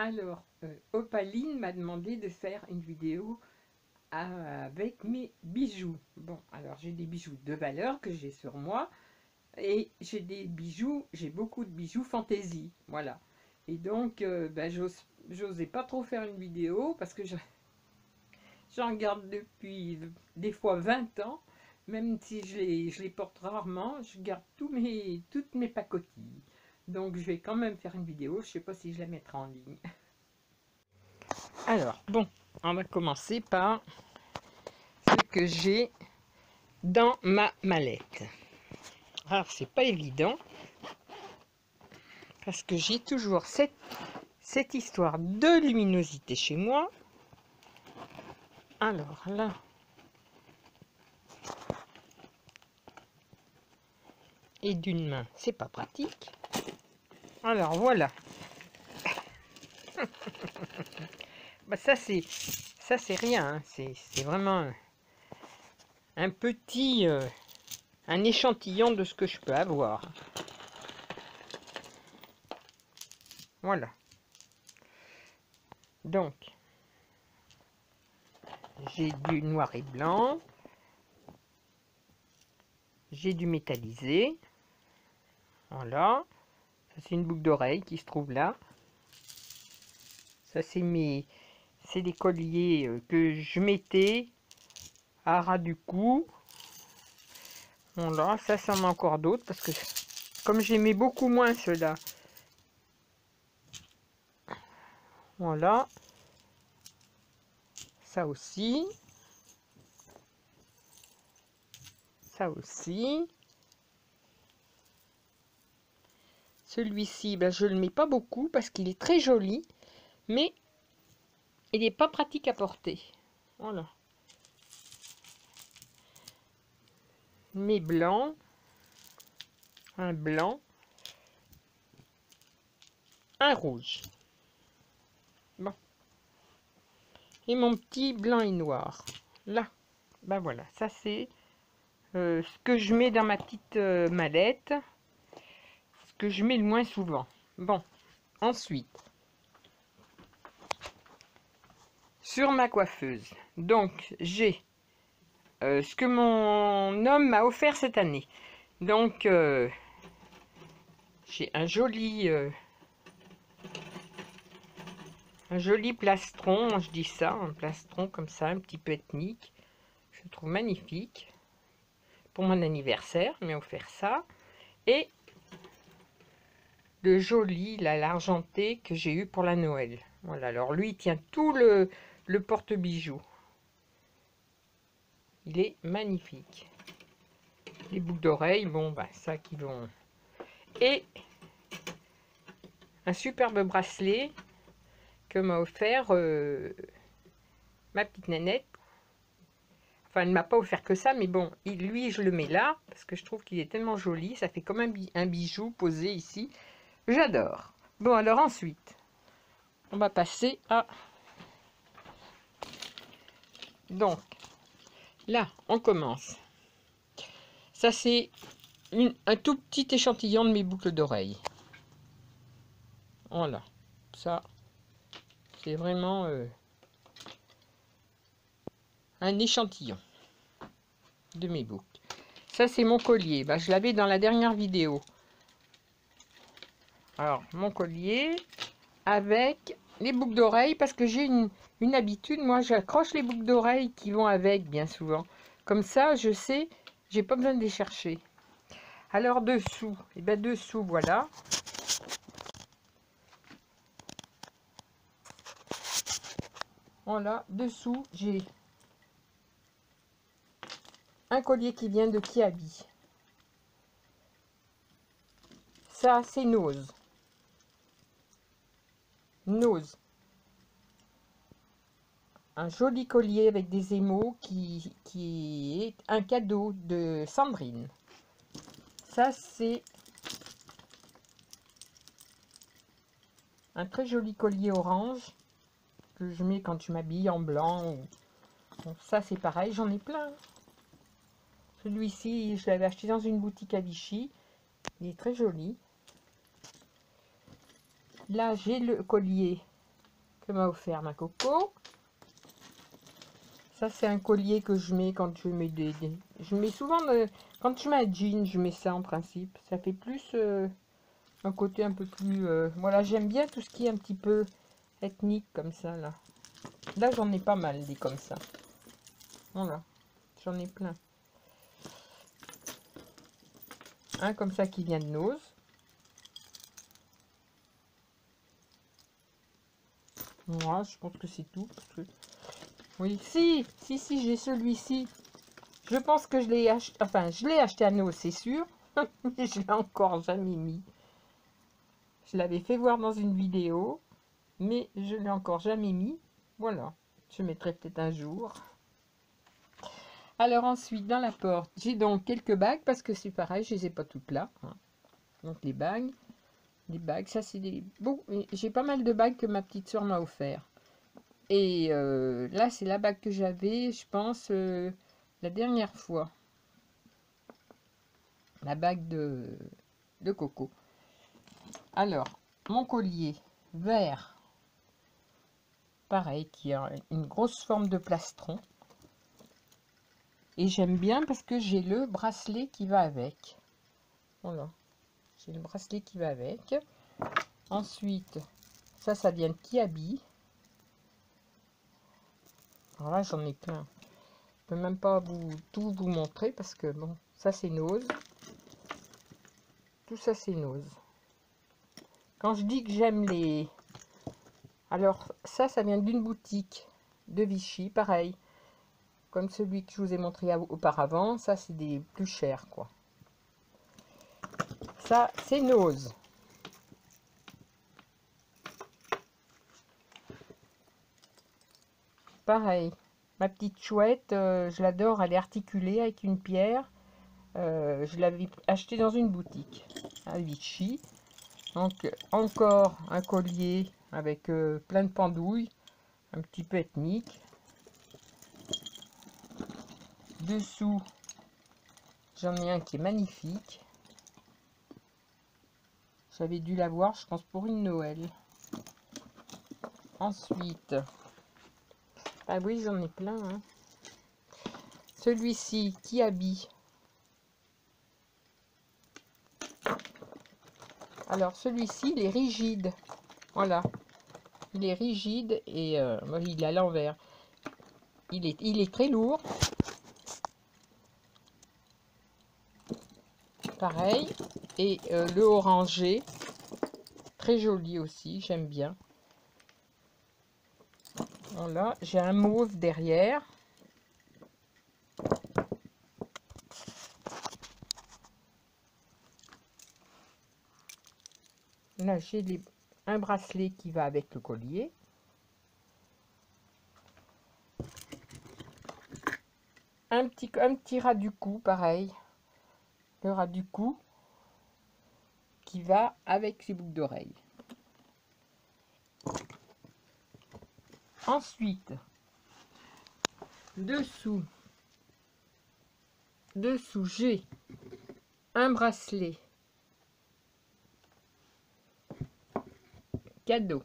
Alors, Opaline m'a demandé de faire une vidéo avec mes bijoux. Bon, alors j'ai des bijoux de valeur que j'ai sur moi et j'ai des bijoux, j'ai beaucoup de bijoux fantaisie, voilà. Et donc, j'osais pas trop faire une vidéo parce que j'en garde depuis des fois 20 ans, même si je les porte rarement, je garde toutes mes pacotilles. Donc je vais quand même faire une vidéo, je sais pas si je la mettrai en ligne. Alors, bon, on va commencer par ce que j'ai dans ma mallette. Alors, c'est pas évident, parce que j'ai toujours cette histoire de luminosité chez moi. Alors là, et d'une main, c'est pas pratique. Alors voilà. Bah ça c'est rien, hein. C'est vraiment un petit un échantillon de ce que je peux avoir. Voilà. Donc j'ai du noir et blanc, j'ai du métallisé. Voilà. Ça c'est une boucle d'oreille qui se trouve là. Ça c'est les colliers que je mettais à ras du cou. Voilà, ça en a encore d'autres parce que comme j'aimais beaucoup moins ceux-là. Voilà. Ça aussi. Ça aussi. Celui-ci, ben, je ne le mets pas beaucoup parce qu'il est très joli, mais il n'est pas pratique à porter. Voilà. Mes blancs. Un blanc. Un rouge. Bon. Et mon petit blanc et noir. Là. Ben voilà, ça c'est ce que je mets dans ma petite mallette. Ce que je mets le moins souvent. Bon. Ensuite. Sur ma coiffeuse. Donc, j'ai ce que mon homme m'a offert cette année. Donc, j'ai un joli plastron, je dis ça, un plastron comme ça, un petit peu ethnique. Je le trouve magnifique. Pour mon anniversaire, il m'a offert ça. Et le joli, là, l'argenté que j'ai eu pour la Noël. Voilà, alors lui, il tient tout le porte-bijoux. Il est magnifique. Les boucles d'oreilles, bon, bah, ça qui vont... Et un superbe bracelet que m'a offert ma petite nénette. Enfin, elle ne m'a pas offert que ça, mais bon, lui, je le mets là, parce que je trouve qu'il est tellement joli. Ça fait comme un bijou posé ici. J'adore. Bon, alors ensuite, on va passer à... Donc, là, on commence. Ça, c'est un tout petit échantillon de mes boucles d'oreilles. Voilà. Ça, c'est vraiment un échantillon de mes boucles. Ça, c'est mon collier. Bah, je l'avais dans la dernière vidéo. Alors, mon collier avec les boucles d'oreilles, parce que j'ai une habitude, moi, j'accroche les boucles d'oreilles qui vont avec, bien souvent. Comme ça, je sais, j'ai pas besoin de les chercher. Alors, dessous, et bien dessous, voilà. Voilà, dessous, j'ai un collier qui vient de Kiabi. Ça, c'est Nose. Nose. Un joli collier avec des émaux qui est un cadeau de Sandrine. Ça, c'est un très joli collier orange que je mets quand je m'habille en blanc. Bon, ça, c'est pareil, j'en ai plein. Celui-ci, je l'avais acheté dans une boutique à Vichy. Il est très joli. Là, j'ai le collier que m'a offert ma Coco. Ça, c'est un collier que je mets quand je mets je mets souvent, quand je mets un jean, je mets ça en principe. Ça fait plus un côté un peu plus... voilà, j'aime bien tout ce qui est un petit peu ethnique comme ça, là. Là, j'en ai pas mal, des comme ça. Voilà, j'en ai plein. Un comme ça qui vient de Nose. Moi, je pense que c'est tout. Parce que... oui, si, j'ai celui-ci. Je pense que je l'ai acheté, enfin, je l'ai acheté à Nose, c'est sûr. Mais je l'ai encore jamais mis. Je l'avais fait voir dans une vidéo, mais je l'ai encore jamais mis. Voilà, je mettrai peut-être un jour. Alors ensuite, dans la porte, j'ai donc quelques bagues, parce que c'est pareil, je les ai pas toutes là. Hein. Donc les bagues, ça c'est des... bon, j'ai pas mal de bagues que ma petite soeur m'a offert. Et là, c'est la bague que j'avais, je pense, la dernière fois. La bague de Coco. Alors, mon collier vert, pareil, qui a une grosse forme de plastron. Et j'aime bien parce que j'ai le bracelet qui va avec. Voilà, j'ai le bracelet qui va avec. Ensuite, ça vient de Kiabi. Alors là, j'en ai plein. Je peux même pas tout vous montrer parce que bon, ça c'est Nose. Tout ça c'est Nose. Quand je dis que j'aime les... alors ça vient d'une boutique de Vichy, pareil. Comme celui que je vous ai montré auparavant. Ça c'est des plus chers quoi. Ça c'est Nose. Pareil. Ma petite chouette, je l'adore, elle est articulée avec une pierre. Je l'avais acheté dans une boutique à Vichy. Donc encore un collier avec plein de pendouilles, un petit peu ethnique. Dessous, j'en ai un qui est magnifique. J'avais dû l'avoir, je pense, pour une Noël. Ensuite, ah oui, j'en ai plein. Hein. Celui-ci, Kiabi. Alors, celui-ci, il est rigide. Voilà. Il est rigide et il est à l'envers. Il est très lourd. Pareil. Et le orangé. Très joli aussi, j'aime bien. Voilà, j'ai un mauve derrière. Là, j'ai un bracelet qui va avec le collier. Un petit ras du cou, pareil. Le ras du cou qui va avec ses boucles d'oreilles. Ensuite, dessous, j'ai un bracelet cadeau.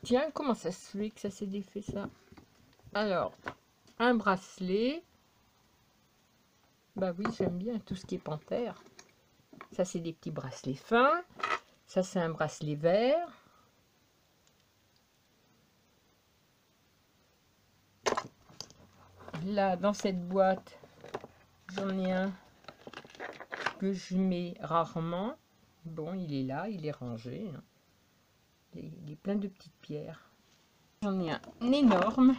Tiens, comment ça se fait que ça s'est défait ça? Alors, un bracelet. Bah oui, j'aime bien tout ce qui est panthère. Ça, c'est des petits bracelets fins. Ça, c'est un bracelet vert. Là, dans cette boîte, j'en ai un que je mets rarement. Bon, il est là, il est rangé. Il est plein de petites pierres. J'en ai un énorme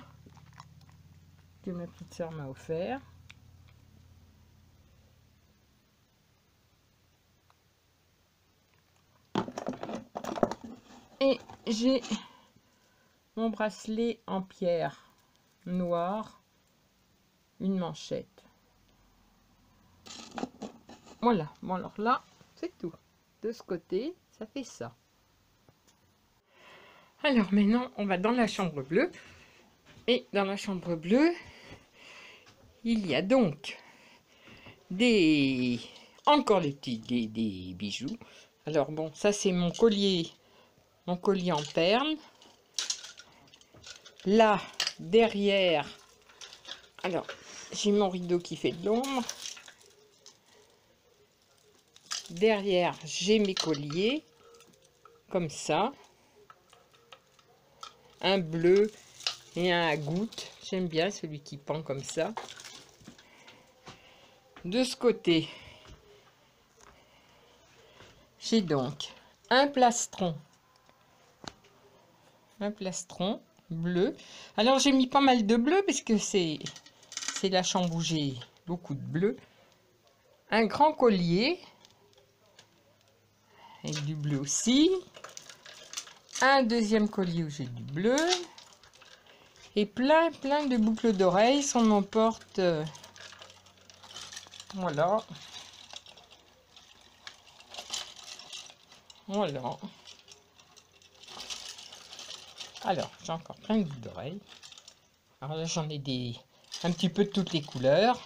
que ma petite soeur m'a offert. Et j'ai mon bracelet en pierre noire, une manchette. Voilà, bon alors là, c'est tout. De ce côté, ça fait ça. Alors maintenant, on va dans la chambre bleue. Et dans la chambre bleue, il y a donc encore des bijoux. Alors bon, ça c'est mon collier en perles. là, derrière, alors, j'ai mon rideau qui fait de l'ombre. Derrière, j'ai mes colliers, comme ça. Un bleu et un à gouttes. J'aime bien celui qui pend comme ça. De ce côté, j'ai donc un plastron bleu. Alors j'ai mis pas mal de bleu parce que c'est la chambre où j'ai beaucoup de bleu. Un grand collier avec du bleu aussi. Un deuxième collier où j'ai du bleu. Et plein de boucles d'oreilles. Si on emporte... voilà. Voilà. Alors, j'ai encore plein de boucles d'oreilles. Alors là, j'en ai un petit peu de toutes les couleurs.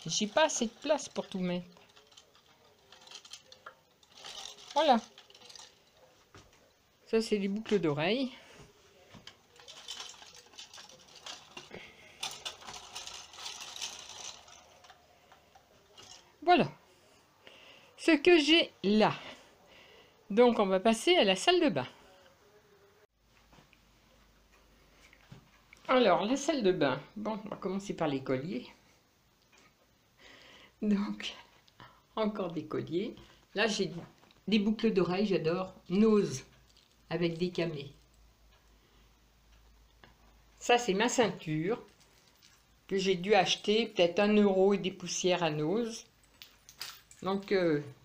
J'ai pas assez de place pour tout mettre. Voilà. Ça, c'est les boucles d'oreilles. Voilà. Ce que j'ai là. Donc, on va passer à la salle de bain. Alors, la salle de bain. Bon, on va commencer par les colliers. Donc, encore des colliers. Là, j'ai des boucles d'oreilles, j'adore. Nose, avec des camés. Ça, c'est ma ceinture, que j'ai dû acheter, peut-être 1 € et des poussières à Nose. Donc,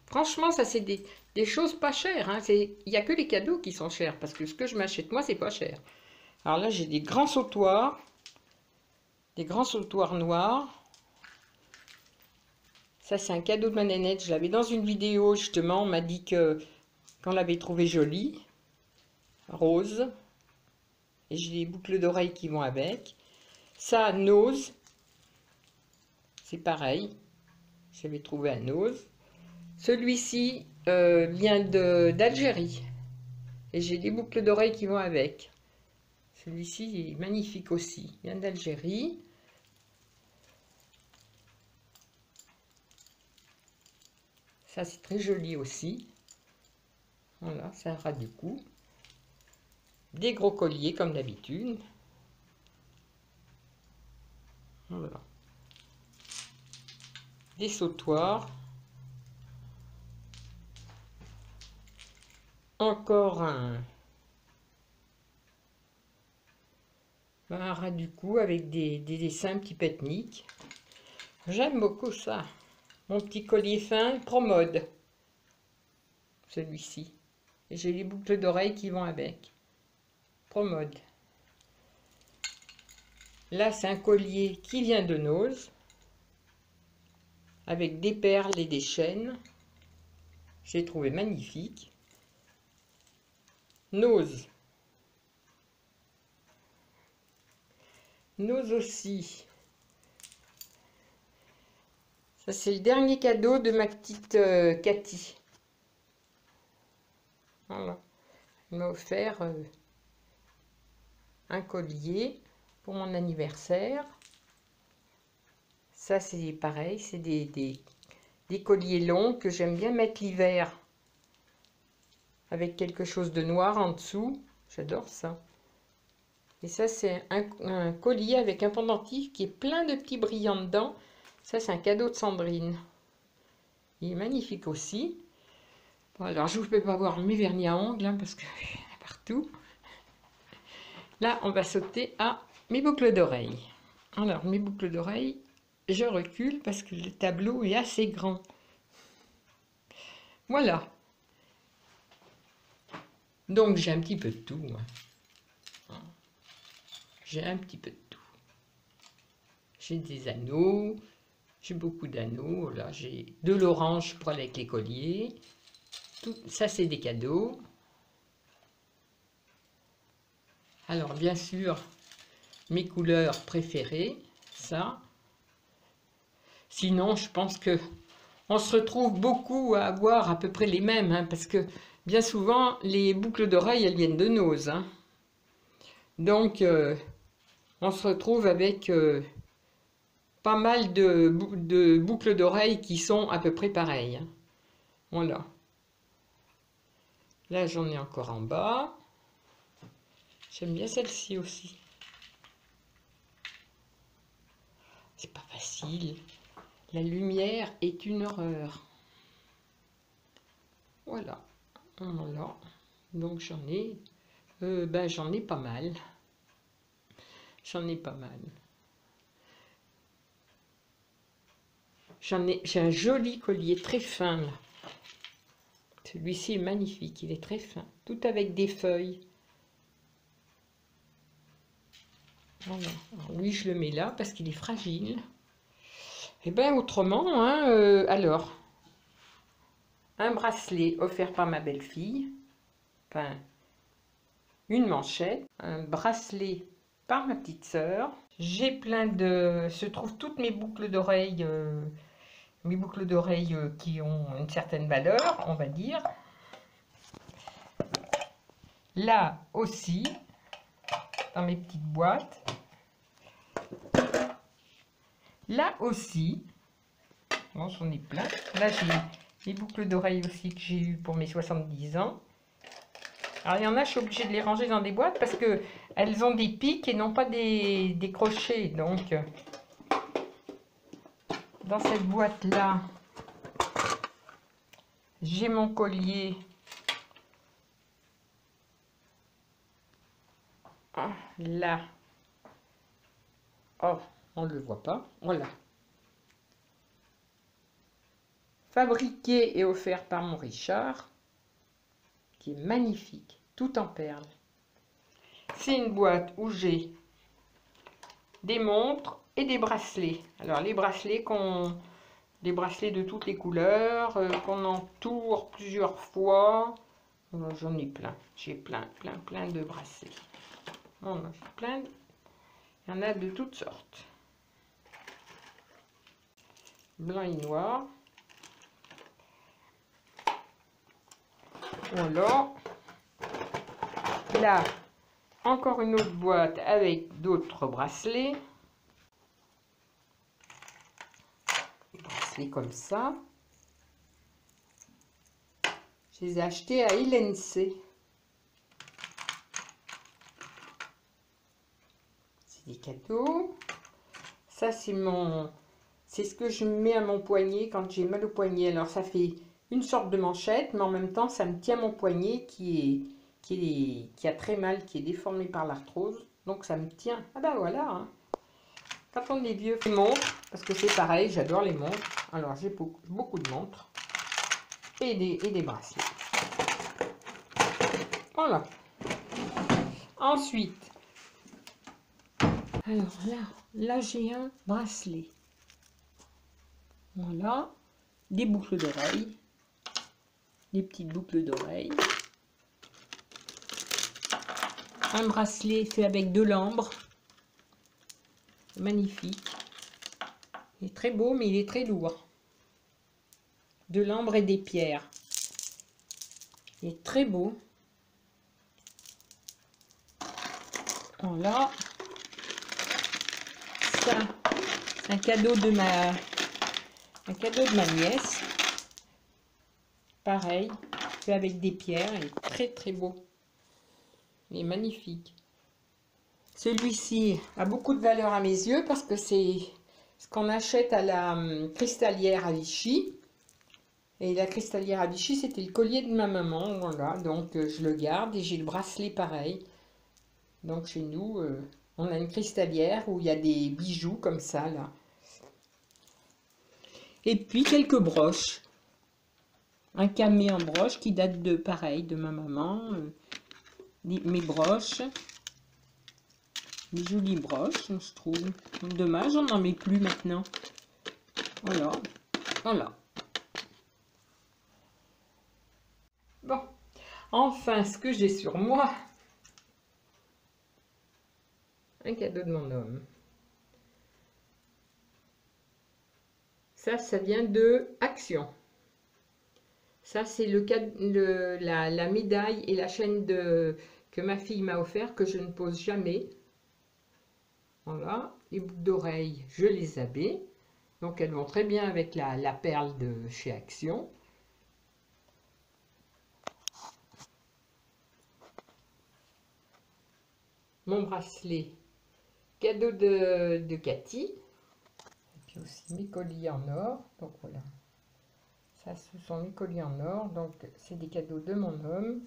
franchement, ça, c'est des choses pas chères. Hein. Il n'y a que les cadeaux qui sont chers, parce que ce que je m'achète, moi, c'est pas cher. Alors là, j'ai des grands sautoirs noirs. Ça, c'est un cadeau de ma nénette. Je l'avais dans une vidéo, justement. On m'a dit qu'on l'avait trouvé jolie. Rose. Et j'ai les boucles d'oreilles qui vont avec. Ça, Nose. C'est pareil. J'avais trouvé à Nose. Celui-ci vient d'Algérie. Et j'ai des boucles d'oreilles qui vont avec. Celui-ci est magnifique aussi. Il vient d'Algérie. Ça, c'est très joli aussi. Voilà, c'est un ras du cou. Des gros colliers comme d'habitude. Voilà. Des sautoirs. Encore un ras du cou avec des dessins un petit peu ethniques. J'aime beaucoup ça. Mon petit collier fin, Promode. Celui-ci. Et j'ai les boucles d'oreilles qui vont avec. Promode. Là, c'est un collier qui vient de Nose. Avec des perles et des chaînes. J'ai trouvé magnifique. Nose. Nose aussi. Ça, c'est le dernier cadeau de ma petite Cathy. Voilà. Elle m'a offert un collier pour mon anniversaire. Ça, c'est pareil. C'est des colliers longs que j'aime bien mettre l'hiver. Avec quelque chose de noir en dessous. J'adore ça. Et ça, c'est un collier avec un pendentif qui est plein de petits brillants dedans. Ça, c'est un cadeau de Sandrine. Il est magnifique aussi. Bon, alors, je ne peux pas voir mes vernis à ongles, hein, parce que partout. Là, on va sauter à mes boucles d'oreilles. Alors, mes boucles d'oreilles, je recule parce que le tableau est assez grand. Voilà. Donc, j'ai un petit peu de tout. J'ai un petit peu de tout. J'ai des anneaux. J'ai beaucoup d'anneaux. Là, j'ai de l'orange pour aller avec les colliers. Tout ça, c'est des cadeaux. Alors, bien sûr, mes couleurs préférées. Ça. Sinon, je pense que on se retrouve beaucoup à avoir à peu près les mêmes. Hein, parce que bien souvent, les boucles d'oreilles, elles viennent de Nose. Hein. Donc, on se retrouve avec pas mal de boucles d'oreilles qui sont à peu près pareilles. Voilà. Là, j'en ai encore en bas. J'aime bien celle-ci aussi. C'est pas facile. La lumière est une horreur. Voilà. Voilà. Donc j'en ai, j'en ai pas mal. J'en ai pas mal. J'ai un joli collier très fin là. Celui-ci est magnifique, il est très fin. Tout avec des feuilles. Voilà. Alors, lui, je le mets là parce qu'il est fragile. Et bien autrement, hein, alors, un bracelet offert par ma belle-fille. Enfin, une manchette. Un bracelet par ma petite sœur. J'ai plein de... Se trouvent toutes mes boucles d'oreilles qui ont une certaine valeur, on va dire. Là aussi, dans mes petites boîtes. Là aussi, bon, j'en ai plein. Là, j'ai les boucles d'oreilles aussi que j'ai eues pour mes 70 ans. Alors, il y en a, je suis obligée de les ranger dans des boîtes parce que elles ont des pics et non pas des crochets. Donc, dans cette boîte-là, j'ai mon collier. Là. Oh, on ne le voit pas. Voilà. Fabriqué et offert par mon Richard, qui est magnifique, tout en perles. C'est une boîte où j'ai des montres et des bracelets. Alors les bracelets des bracelets de toutes les couleurs, qu'on entoure plusieurs fois. J'en ai plein. J'ai plein de bracelets. Bon, plein. Il y en a de toutes sortes. Blanc et noir. Voilà. Là, encore une autre boîte avec d'autres bracelets. Des bracelets comme ça. Je les ai achetés à Ilense. C'est des cadeaux. Ça, c'est ce que je mets à mon poignet quand j'ai mal au poignet. Alors, ça fait une sorte de manchette, mais en même temps, ça me tient mon poignet qui a très mal, qui est déformé par l'arthrose. Donc, ça me tient. Ah ben voilà. Hein. Quand on est vieux, les montres, parce que c'est pareil, j'adore les montres. Alors, j'ai beaucoup de montres et des bracelets. Voilà. Ensuite, alors là j'ai un bracelet. Voilà, des boucles d'oreilles, des petites boucles d'oreilles. Un bracelet fait avec de l'ambre. Magnifique. Il est très beau, mais il est très lourd. De l'ambre et des pierres. Il est très beau. Voilà. Ça, c'est un cadeau de ma nièce. Pareil, fait avec des pierres. Il est très beau. Il est magnifique. Celui-ci a beaucoup de valeur à mes yeux parce que c'est ce qu'on achète à la cristallière à Vichy. Et la cristallière à Vichy, c'était le collier de ma maman. Voilà, donc je le garde et j'ai le bracelet pareil. Donc chez nous, on a une cristallière où il y a des bijoux comme ça là. Et puis quelques broches. Un camé en broche qui date de pareil de ma maman. Mes broches. Des jolies broches, je trouve. Dommage, on n'en met plus maintenant. Voilà. Voilà. Bon. Enfin, ce que j'ai sur moi. Un cadeau de mon homme. Ça vient de Action. Ça, c'est la médaille et la chaîne que que ma fille m'a offert, que je ne pose jamais. Voilà, les boucles d'oreilles, je les abais. Donc elles vont très bien avec la perle de chez Action. Mon bracelet, cadeau de Cathy. Et puis aussi mes colliers en or. Donc voilà. Ça, ce sont mes colliers en or. Donc c'est des cadeaux de mon homme.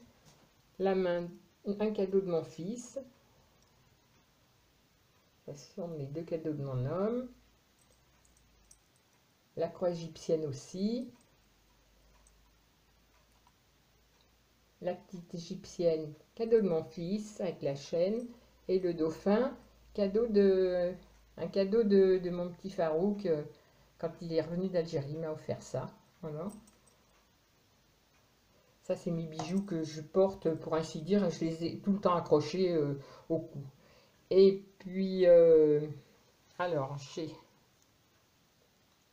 La main, un cadeau de mon fils. Ce sont les deux cadeaux de mon homme. La croix égyptienne aussi. La petite égyptienne, cadeau de mon fils avec la chaîne. Et le dauphin, un cadeau de mon petit Farouk. Quand il est revenu d'Algérie, il m'a offert ça. Voilà. Ça, c'est mes bijoux que je porte, pour ainsi dire. Je les ai tout le temps accrochés au cou. Et puis, alors,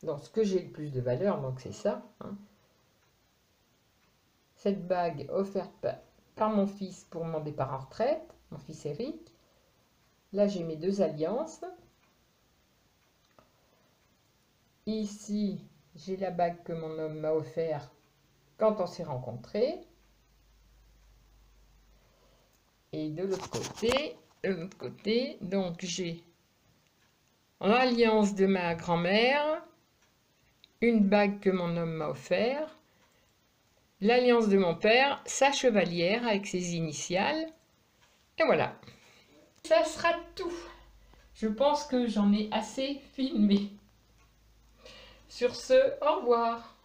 dans ce que j'ai le plus de valeur, donc c'est ça. Hein. Cette bague offerte par mon fils pour mon départ en retraite, mon fils Eric. Là, j'ai mes 2 alliances. Ici, j'ai la bague que mon homme m'a offert quand on s'est rencontrés. Et de l'autre côté, donc j'ai l'alliance de ma grand-mère, une bague que mon homme m'a offert, l'alliance de mon père, sa chevalière avec ses initiales. Et voilà. Ça sera tout. Je pense que j'en ai assez filmé. Sur ce, au revoir.